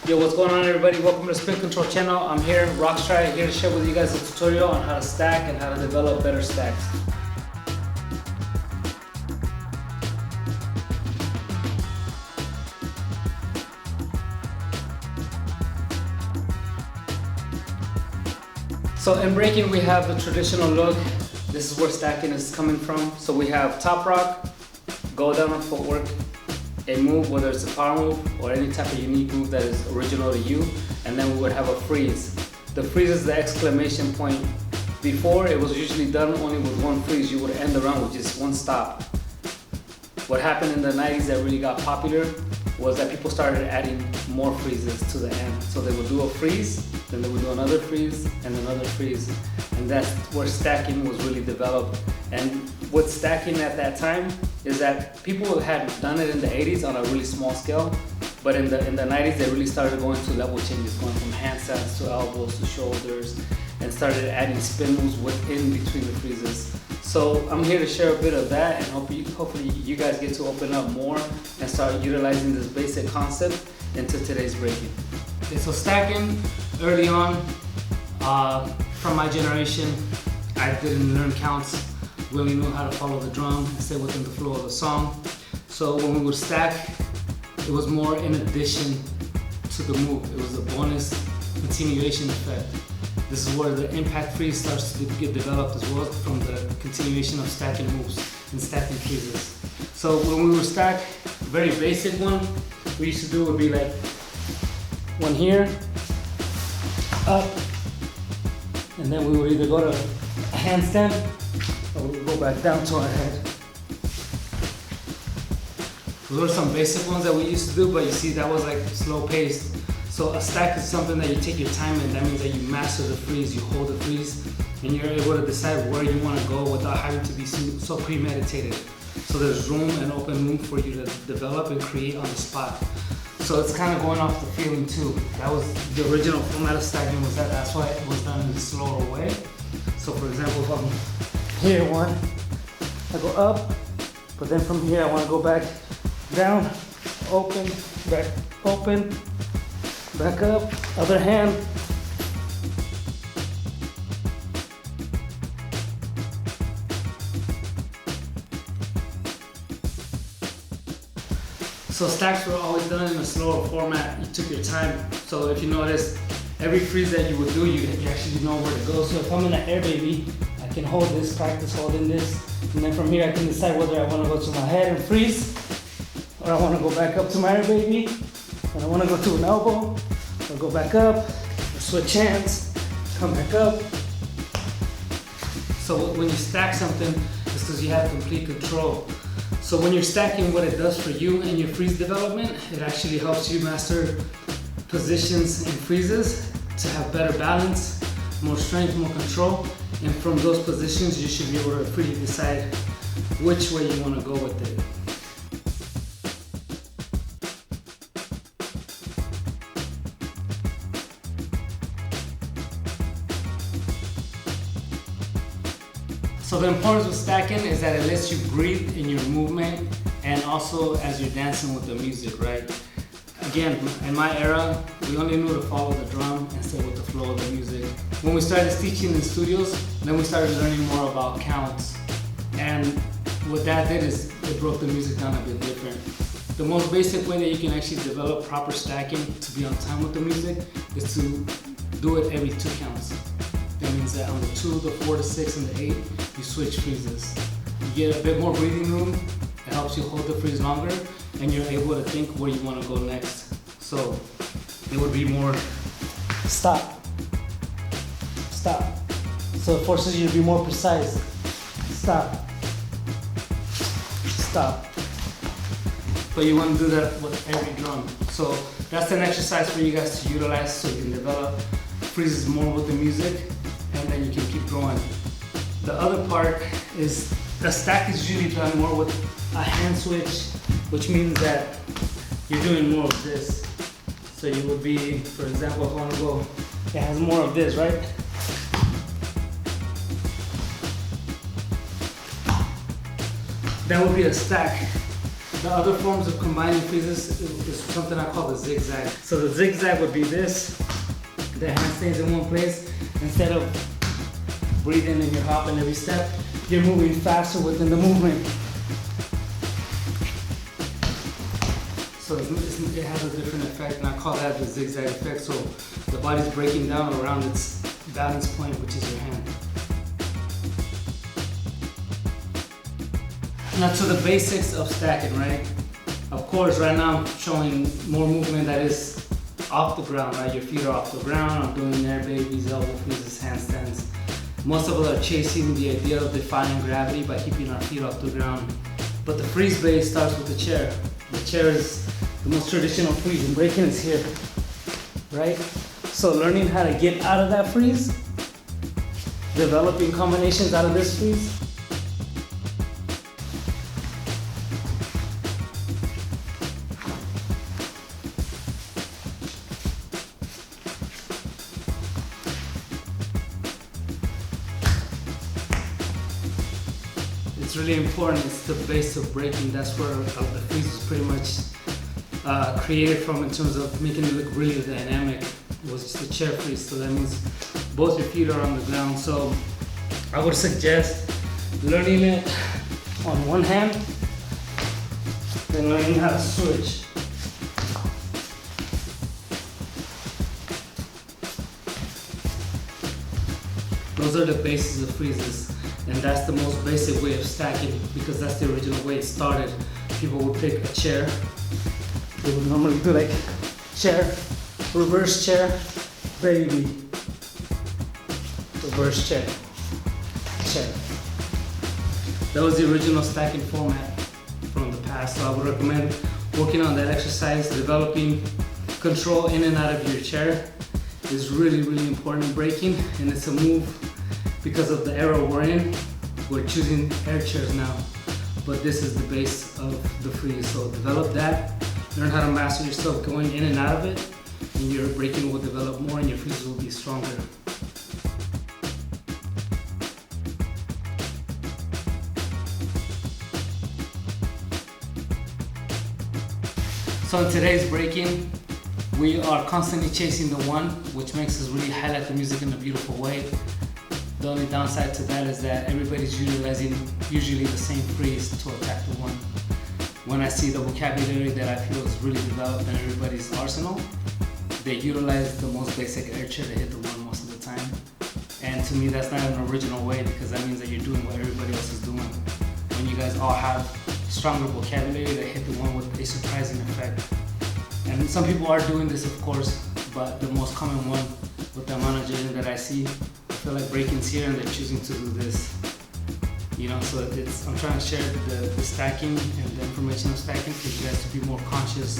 Yo, what's going on everybody? Welcome to the Spin Control channel. I'm here, Roxrite, here to share with you guys a tutorial on how to stack and how to develop better stacks. So in breaking we have the traditional look. This is where stacking is coming from. So we have top rock, go down on footwork, a move, whether it's a power move or any type of unique move that is original to you, and then we would have a freeze. The freeze is the exclamation point. Before, it was usually done only with one freeze. You would end the round with just one stop. What happened in the 90s that really got popular was that people started adding more freezes to the end. So they would do a freeze, then they would do another freeze, and another freeze. And that's where stacking was really developed. And with stacking at that time is that people had done it in the 80s on a really small scale, but in the 90s they really started going to level changes, going from handstands to elbows to shoulders, and started adding spin moves within between the freezes. So I'm here to share a bit of that, and hopefully you guys get to open up more and start utilizing this basic concept into today's breaking. Okay, so stacking early on, from my generation, I didn't learn counts. We only knew how to follow the drum and stay within the flow of the song. So when we would stack, it was more in addition to the move. It was a bonus continuation effect. This is where the impact freeze starts to get developed as well, from the continuation of stacking moves and stacking freezes. So when we would stack, very basic one we used to do would be like one here, up, and then we would either go to a handstand or we would go back down to our head. Those are some basic ones that we used to do, but you see that was like slow paced. So a stack is something that you take your time in. That means that you master the freeze, you hold the freeze, and you're able to decide where you want to go without having to be so premeditated. So there's room and open room for you to develop and create on the spot. So it's kind of going off the feeling too. That was the original format of stacking, was that that's why it was done in a slower way. So for example, if I'm here one, I go up, but then from here I want to go back down, open, back up, other hand. So stacks were always done in a slower format. You took your time. So if you notice, every freeze that you would do, you actually know where to go. So if I'm in the air baby, I can hold this, practice holding this, and then from here I can decide whether I want to go to my head and freeze, or I want to go back up to my air baby, and I want to go to an elbow, or go back up, or switch hands, come back up. So when you stack something, it's because you have complete control. So when you're stacking, what it does for you in your freeze development, it actually helps you master positions and freezes to have better balance, more strength, more control. And from those positions, you should be able to freely decide which way you want to go with it. So the importance of stacking is that it lets you breathe in your movement and also as you're dancing with the music, right? Again, in my era, we only knew to follow the drum and stay with the flow of the music. When we started teaching in studios, then we started learning more about counts. And what that did is it broke the music down a bit different. The most basic way that you can actually develop proper stacking to be on time with the music is to do it every 2 counts. That means that on the 2, the 4, the 6, and the 8, you switch freezes. You get a bit more breathing room, it helps you hold the freeze longer, and you're able to think where you want to go next. So it would be more stop, stop. So it forces you to be more precise. Stop, stop. But you want to do that with every drum. So that's an exercise for you guys to utilize so you can develop freezes more with the music, and then you can keep going. The other part is the stack is usually done more with a hand switch, which means that you're doing more of this. So you would be, for example, if I want to go, it has more of this, right? That would be a stack. The other forms of combining freezes is something I call the zigzag. So the zigzag would be this. The hand stays in one place. Instead of breathing and you're hopping every step, you're moving faster within the movement. So it has a different effect, and I call that the zigzag effect. So the body's breaking down around its balance point, which is your hand. Now to the basics of stacking, right? Of course, right now I'm showing more movement that is off the ground, right? Your feet are off the ground. I'm doing air babies, elbow freezes, handstands. Most of us are chasing the idea of defying gravity by keeping our feet off the ground. But the freeze base starts with the chair. The chair is the most traditional freeze, and breaking is here, right? So learning how to get out of that freeze, developing combinations out of this freeze. It's really important. It's the base of breaking. That's where the freeze is pretty much created from, in terms of making it look really dynamic. It was just a chair freeze, so that means both your feet are on the ground. So I would suggest learning it on one hand, then learning how to switch. Those are the bases of freezes, and that's the most basic way of stacking, because that's the original way it started. People would pick a chair. They would normally do like chair, reverse chair, baby, reverse chair, chair. That was the original stacking format from the past. So I would recommend working on that exercise. Developing control in and out of your chair is really, really important in breaking, and it's a move because of the era we're in. We're choosing air chairs now, but this is the base of the freeze. So develop that, learn how to master yourself going in and out of it, and your breaking will develop more and your freezes will be stronger. So in today's breaking, we are constantly chasing the one, which makes us really highlight the music in a beautiful way. The only downside to that is that everybody's utilizing usually the same freeze to attack the one. When I see the vocabulary that I feel is really developed in everybody's arsenal, they utilize the most basic air chair to hit the one most of the time. And to me, that's not an original way, because that means that you're doing what everybody else is doing. When you guys all have stronger vocabulary, they hit the one with a surprising effect. And some people are doing this, of course, but the most common one, with the amount of judging that I see, I feel like breaking's here and they're choosing to do this. You know, so I'm trying to share the stacking and the information of stacking for you guys to be more conscious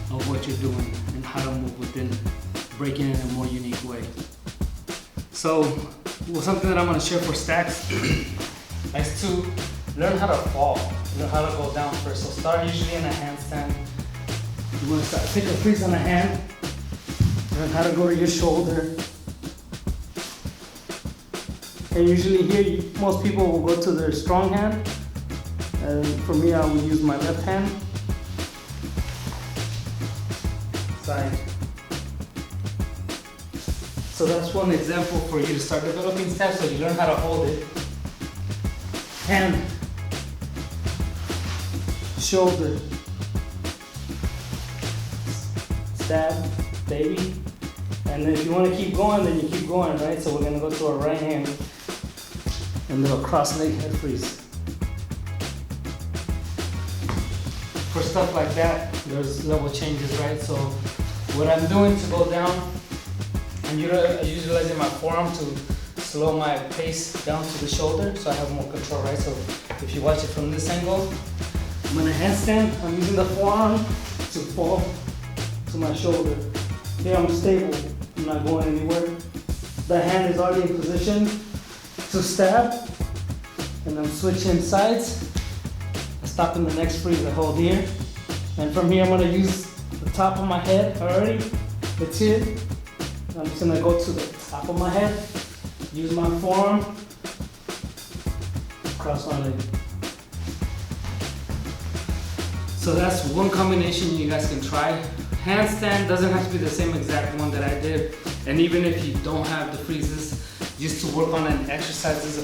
of what you're doing and how to move within breaking in a more unique way. So, something that I'm going to share for stacks is to learn how to fall, learn how to go down first. So start usually in a handstand. You want to start, pick a freeze on the hand, learn how to go to your shoulder. And usually here, most people will go to their strong hand. And for me, I will use my left hand. Side. So that's one example for you to start developing steps, so you learn how to hold it. Hand, shoulder, stab, baby. And then if you want to keep going, then you keep going, right? So we're going to go to our right hand and do a cross leg head freeze. For stuff like that, there's level changes, right? So what I'm doing to go down, I'm utilizing my forearm to slow my pace down to the shoulder so I have more control, right? So if you watch it from this angle, I'm in a handstand, I'm using the forearm to fall to my shoulder. Here I'm stable, I'm not going anywhere. The hand is already in position to stab, and I'm switching sides. I stop in the next freeze, I hold here. And from here I'm gonna use the top of my head already, it's here. I'm just gonna go to the top of my head, use my forearm, cross my leg. So that's one combination you guys can try. Handstand doesn't have to be the same exact one that I did. And even if you don't have the freezes, just to work on an exercise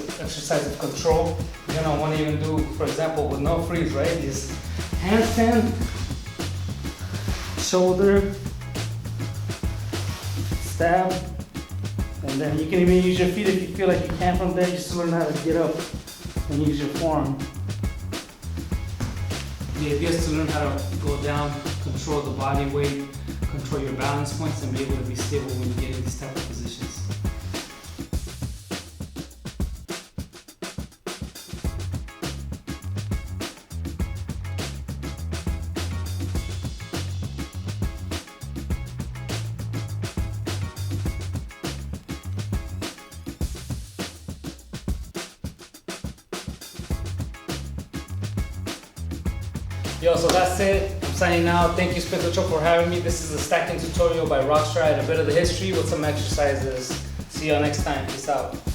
of control, you're gonna want to even do, for example, with no freeze, right? Just handstand, shoulder, stab, and then you can even use your feet if you feel like you can't from there, just to learn how to get up and use your forearm. The idea is to learn how to go down, control the body weight, control your balance points, and be able to be stable when you get in these type of positions. Yo, so that's it. I'm signing out. Thank you, Spittle, for having me. This is a stacking tutorial by Roxrite, a bit of the history with some exercises. See y'all next time. Peace out.